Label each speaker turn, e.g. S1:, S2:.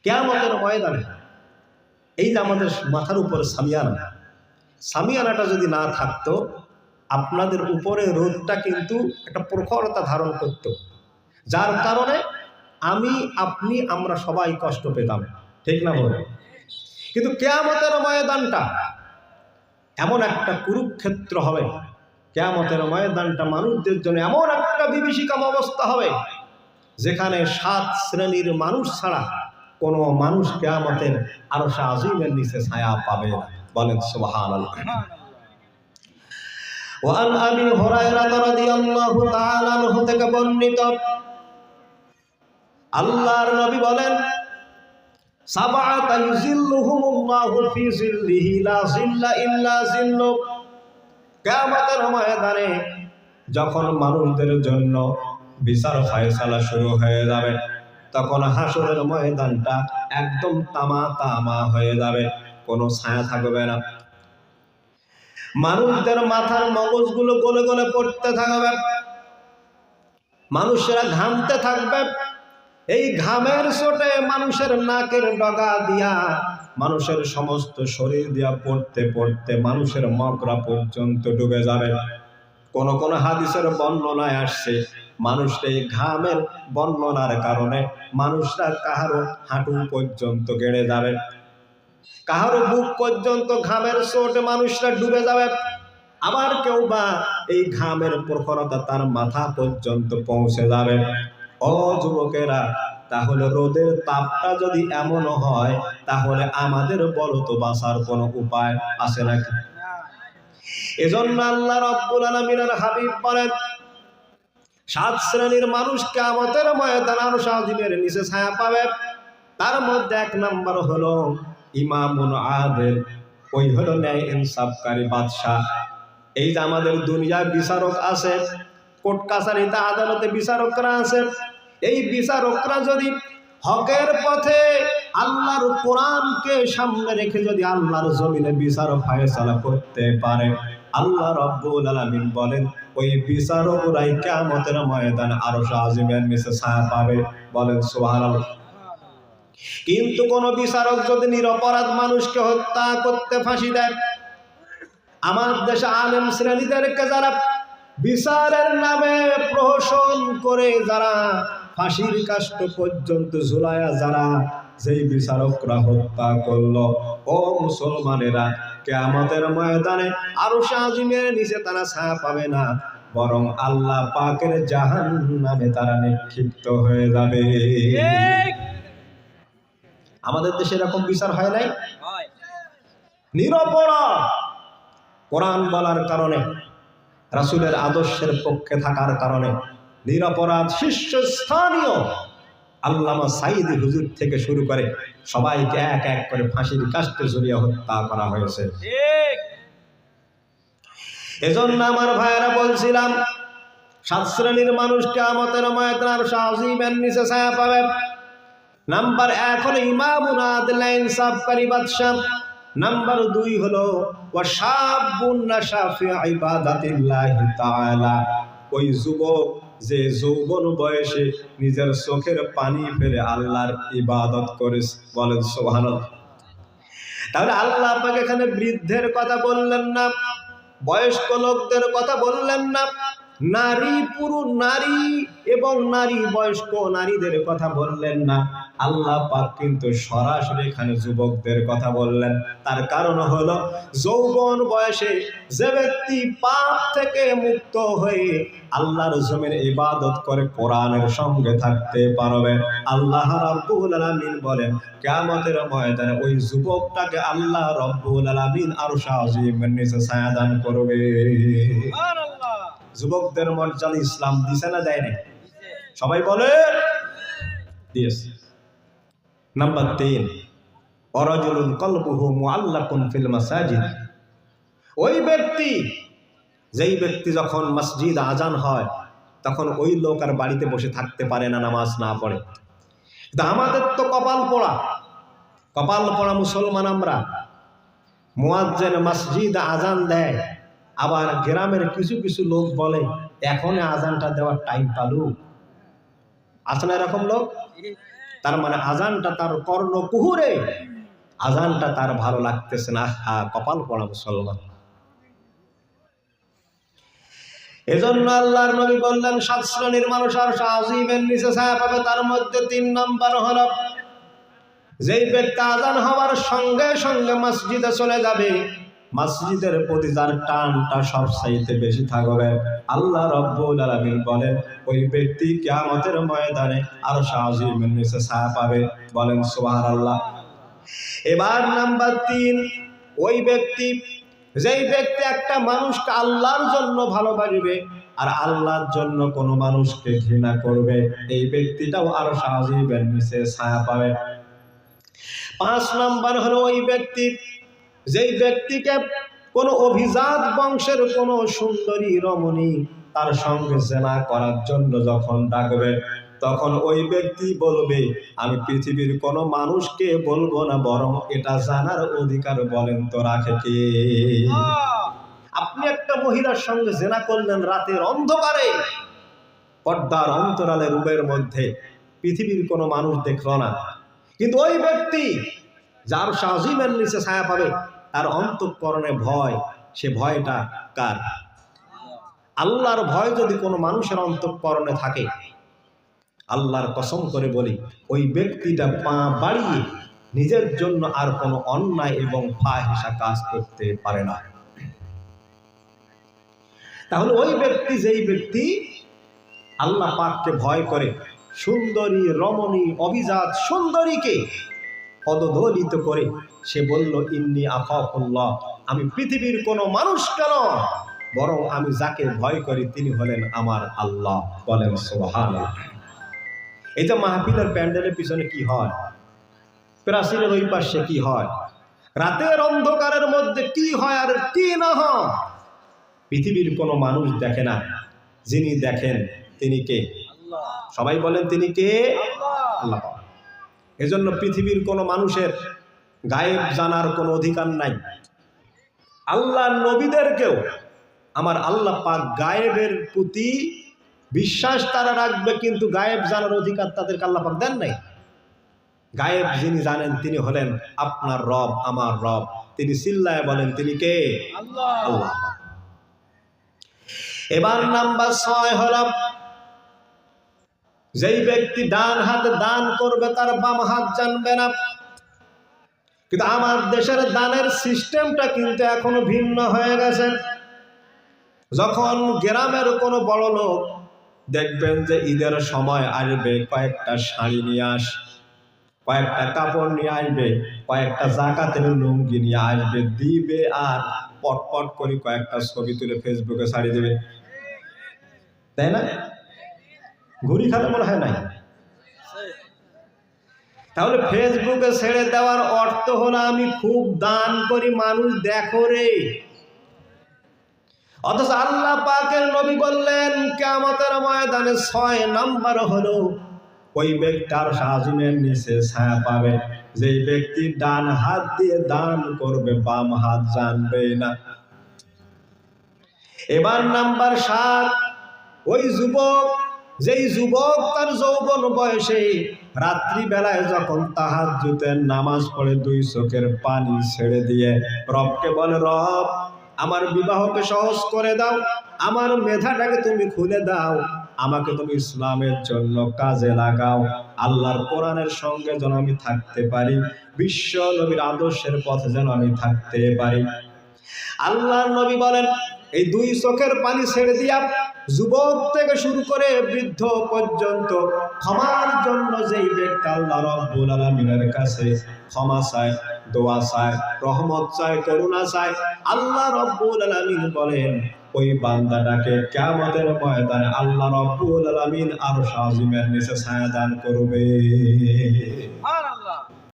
S1: কিয়ামতের ময়দানে এই যে আমাদের মাথার উপরে সামিয়ানাটা যদি না থাকতো, আপনাদের উপরে রোদটা কিন্তু একটা প্রখরতা ধারণ করত, যার কারণে আমরা সবাই কষ্ট পেতাম, ঠিক না বলে? কিন্তু কিয়ামতের ময়দানটা এমন একটা কুরুক্ষেত্র হবে, কিয়ামতের ময়দানটা মানুষদের জন্য এমন একটা বিভীষিকাম অবস্থা হবে, যেখানে 7 শ্রেণীর মানুষ ছাড়া কোনো মানুষ কিয়ামতের আরশ আজিমের নিচে ছায়া পাবে না। বলেন সুবহানাল্লাহ। ওয়ান আবি হুরায়রা রাদিয়াল্লাহু তাআলা আনহু থেকে বর্ণিত, আল্লাহর নবী বলেন, সাবআতা ইউযিল্লুহুমুল্লাহু ফি যিল্লিহি লা যিল্লা ইল্লা যিল্লু। কিয়ামতের ময়দানে যখন মানুষদের জন্য বিচার ফয়সালা শুরু হয়ে যাবে, তখন হাসরের ময়দানটা একদম তামা হয়ে যাবে, কোনো ছায়া থাকবে না। মানুষদের মাথার মগজগুলো গলে গলে পড়তে থাকবে, মানুষেরা ঘামতে থাকবে। এই ঘামের চোটে মানুষের নাকের ডগা দিয়া, মানুষের সমস্ত শরীর দিয়া পড়তে পড়তে মানুষের মগরা পর্যন্ত ডুবে যাবে। কোন কোন হাদিসের বর্ণনায় আসছে, মানুষের এই ঘামের বর্ণনার কারণে মানুষরা কাহারো হাঁটু পর্যন্ত গেড়ে যাবে, কাহারো বুক পর্যন্ত ঘামের চোটে মানুষরা ডুবে যাবে। আবার কেউ বা এই ঘামের প্রখরতা তার মাথা পর্যন্ত পৌঁছে যাবে। ও যুবকেরা, তাহলে রোদের তাপটা যদি এমন হয়, তাহলে আমাদের বলো তো বাঁচার কোনো উপায় আছে নাকি? এজন্য আল্লাহ রাব্বুল আলামিনের হাবিব বলেন, 7 শ্রেণীর মানুষ কিয়ামতের ময়দানে আরশ আজিমের নিচে ছায়া পাবে। তার মধ্যে 1 নাম্বার হলো ইমামুন আদিল, ওই হলো ন্যায় ইনসাফকারী বাদশা। এই যে আমাদের দুনিয়ায় বিচারক আছে, কোর্ট কাছারিতে আদালতে বিচারকরা আছে, এই বিচারকরা যদি হকের পথে আল্লাহর কোরআনকে সামনে রেখে যদি আল্লাহর জমিনে বিচার ফয়সালা করতে পারে, আল্লাহ রাব্বুল আলামিন বলেন ওই বিচারকরাই কিয়ামতের ময়দানে আরশ আজিমের নিচে ছায়া পাবে। বলেন সুবহানাল্লাহ। কিন্তু কোন বিচারক যদি নিরপরাধ মানুষকে হত্যা করতে ফাঁসি দেয়, আমার দেশে আলেম শ্রেণীদেরকে যারা বিচারের নামে প্রহসন করে, যারা ফাঁসির কাষ্ট পর্যন্ত ঝুলায়া যারা যেই বিচারকরা হত্যা করলো, ও মুসলমানেরা, কিয়ামতের ময়দানে আরশ আজিমের নিচে তারা ছায়া পাবে না, বরং আল্লাহ পাকের জাহান্নামে তারা নিক্ষিপ্ত হয়ে যাবে। আমাদের দেশে এরকম বিচার হয় নাই? নিরপরাধ কোরআন বলার কারণে, রাসূলের আদর্শের পক্ষে থাকার কারণে নিরপরাধ শীর্ষস্থানীয় আল্লামা সাঈদী হুজুর থেকে শুরু করে সবাইকে এক এক করে ফাঁসির কাস্টে ঝুলিয়ে হত্যা করা হয়েছে। এজন্য আমার ভাইয়েরা বলছিলাম, 7 শ্রেণীর মানুষ কিয়ামতের ময়দানে আরশ আজিমের নিচে ছায়া পাবে। নাম্বার 1 হলো ইমামুন আদিল, ইনসাফকারী বাদশা। নাম্বার 2 হলো ওয়াশাবুন নাশা ফি ইবাদাতিল্লাহি তাআলা, ওই যুবক যে যৌবন বয়সে নিজের চোখের পানি ফেলে আল্লাহর ইবাদত করে। বলেন সুবহানাল্লাহ। তাহলে আল্লাহ পাক এখানে বৃদ্ধের কথা বললেন না, বয়স্ক লোকদের কথা বললেন না, নারী পুরুষ, নারী এবং নারী বয়স্ক নারীদের কথা বললেন না, আল্লাহ পাক কিন্তু সরাসরি এখানে যুবকদের কথা বললেন। তার কারণ হলো, যৌবন বয়সে যে ব্যক্তি পাপ থেকে মুক্ত হয়ে আল্লাহর জমিনে ইবাদত করে কোরআনের সঙ্গে থাকতে পারবে, আল্লাহ রাব্বুল আলামিন বলেন কিয়ামতের ময়দানে ওই যুবকটাকে আল্লাহ রাব্বুল আলামিন আরশ আজিমের নিচে ছায়া দান করবে। সুবহানাল্লাহ। যুবকদের মর্যাদা ইসলাম দিছে না দেয় না? সবাই বলে দিয়েছে। নাম্বার 3, ওয়ারাজুলুন কলবুহু মুআল্লাকুন ফিল মাসাজিদ, ওই ব্যক্তি, যেই ব্যক্তি যখন মসজিদ আজান হয় তখন ওই লোক আর বাড়িতে বসে থাকতে পারে না নামাজ না পড়ে। কিন্তু আমাদের তো কপাল পোড়া মুসলমান আমরা। মুয়াজ্জিন মসজিদ আজান দেয়, আবার গ্রামের কিছু কিছু লোক বলে এখন আজানটা দেওয়ার টাইম পালু। আছে না এরকম লোক? তার মানে আজানটা তার কর্ণকুহুরে, আজানটা তার ভালো লাগতেছে না। কপাল পড়া মুসলমান। এজন্য আল্লাহর নবী বললেন 7 শ্রেণীর মানুষ আর আজিমের নিচে ছায়া পাবে। তার মধ্যে 3 নম্বর হলো যেই ব্যক্তি আজান হওয়ার সঙ্গে সঙ্গে মসজিদে চলে যাবে, মসজিদের প্রতি যার টানটা সবচাইতে বেশি থাকবে, আল্লাহ রাব্বুল আলামিন বলেন ওই ব্যক্তি কিয়ামতের ময়দানে আরশ আজিমের নিচে ছায়া পাবে। বলেন সুবহানাল্লাহ। এবার নাম্বার 3, ওই ব্যক্তি যেই ব্যক্তি একটা মানুষকে আল্লাহর জন্য ভালোবাসবে আর আল্লাহর জন্য কোনো মানুষকে ঘৃণা করবে, এই ব্যক্তিটাও আরশ আজিমের নিচে ছায়া পাবে। 5 নম্বর হলো ওই ব্যক্তি যেই ব্যক্তিকে কোনো অভিজাত বংশের কোনো সুন্দরী রমণী তার সঙ্গে জেনা করার জন্য যখন ডাকবে, তখন ওই ব্যক্তি বলবে আমি পৃথিবীর কোনো মানুষকে বলবো না, বরং এটা জানার অধিকার বলেন তো রাখে কে? আপনি একটা মহিলার সঙ্গে জেনা করলেন রাতের অন্ধকারে, পর্দার অন্তরালে রুমের মধ্যে, পৃথিবীর কোনো মানুষ দেখলো না, কিন্তু ওই ব্যক্তি যার আজিমের নিচে ছায়া পাবে, তার অন্তঃকরণে ভয়, সে ভয়টা কার? আল্লাহর ভয় যদি কোনো মানুষের অন্তঃকরণে থাকে, আল্লাহর কসম করে বলি ওই ব্যক্তিটা পা বাড়িয়ে নিজের জন্য আর কোনো অন্যায় এবং ফাহিশা কাজ করতে পারে না। তাহলে ওই ব্যক্তি যেই ব্যক্তি আল্লাহ পাককে ভয় করে, সুন্দরী রমণী অভিজাত সুন্দরীকে পদদলিত করে, সে বলল ইন্নী আখাফুল্লাহ, আমি পৃথিবীর কোনো মানুষ কেন, বরং আমি যাকে ভয় করি তিনি হলেন আমার আল্লাহ। বলেন সুবহানাল্লাহ। এই যে মাহফিলের প্যান্ডেলের পিছনে কি হয়, প্রাচীরের ওই পাশে কি হয়, রাতের অন্ধকারের মধ্যে কি হয় আর কি না হয়, পৃথিবীর কোনো মানুষ দেখে না। যিনি দেখেন তিনি কে? সবাই বলেন তিনি কে? আল্লাহ। এজন্য পৃথিবীর কোনো মানুষের গায়েব জানার কোনো অধিকার নাই। আল্লাহ নবীদেরকেও আমার আল্লাহ পাক গায়েবের প্রতি বিশ্বাস তারা রাখবে, কিন্তু গায়েব জানার অধিকার তাদেরকে আল্লাহ পাক দেন নাই। গায়েব যিনি জানেন তিনি হলেন আপনার রব, আমার রব। তিনি চিল্লায় বলেন তিনি কে? আল্লাহ। এবার নাম্বার 6 হল যেই ব্যক্তি ডান হাতে দান করবে তার বাম হাত জানবে না। কিন্তু আমার দেশের দানের সিস্টেমটা কিন্তু এখনো ভিন্ন হয়ে গেছে। যখন গ্রামের কোনো বড় লোক দেখবেন যে ঈদের সময় আসবে, কয়েকটা শাড়ি নিয়ে আসে, কয়েকটা কাপড় নিয়ে আসবে, কয়েকটা জাকাতের লুঙ্গি নিয়ে আসবে, দিবে আর পটপট করে কয়েকটা ছবি তুলে ফেসবুকে ছাড়িয়ে দেবে, তাই না? ঘুরি খাতে মনে হয় নাই? তাহলে ফেসবুকে ছেড়ে দেওয়ার অর্থ হলো আমি খুব দান করি, মানুষ দেখো রে। অথচ আল্লাহ পাকের নবী বললেন কিয়ামতের ময়দানে 6 নাম্বার হলো ওই ব্যক্তি আরশ আজিমের নিচে ছায়া পাবে যেই ব্যক্তি ডান হাত দিয়ে দান করবে, বাম হাত জানবে না। এবার নাম্বার 7, ওই যুবক যেই যুবক তার যৌবন বয়সে রাত্রি বেলায় যখন তাহাজ্জুদের নামাজ পড়ে 2 চোখের পানি ছেড়ে দিয়ে রবকে বলে, রব আমার বিবাহকে সহজ করে দাও, আমার মেধাটাকে তুমি খুলে দাও, আমাকে তুমি ইসলামের জন্য কাজে লাগাও, আল্লাহর কোরআনের সঙ্গে যেন আমি থাকতে পারি, বিশ্ব নবীর আদর্শের পথে যেন আমি থাকতে পারি। আল্লাহর নবী বলেন এই 2 চোখের পানি ছেড়ে দিয়া যুবক থেকে শুরু করে বৃদ্ধ পর্যন্ত ক্ষমার জন্য যেই ব্যক্তি আল্লাহ রাব্বুল আলামিনের কাছে ক্ষমা চায়, দোয়া চায়, রহমত চায়, করুণা চায়, আল্লাহ রাব্বুল আলামিন বলেন ওই বান্দাটাকে কিয়ামতের ময়দানে আল্লাহ রাব্বুল আলামিন আরশ আজিমের নিচে ছায়া দান করবে।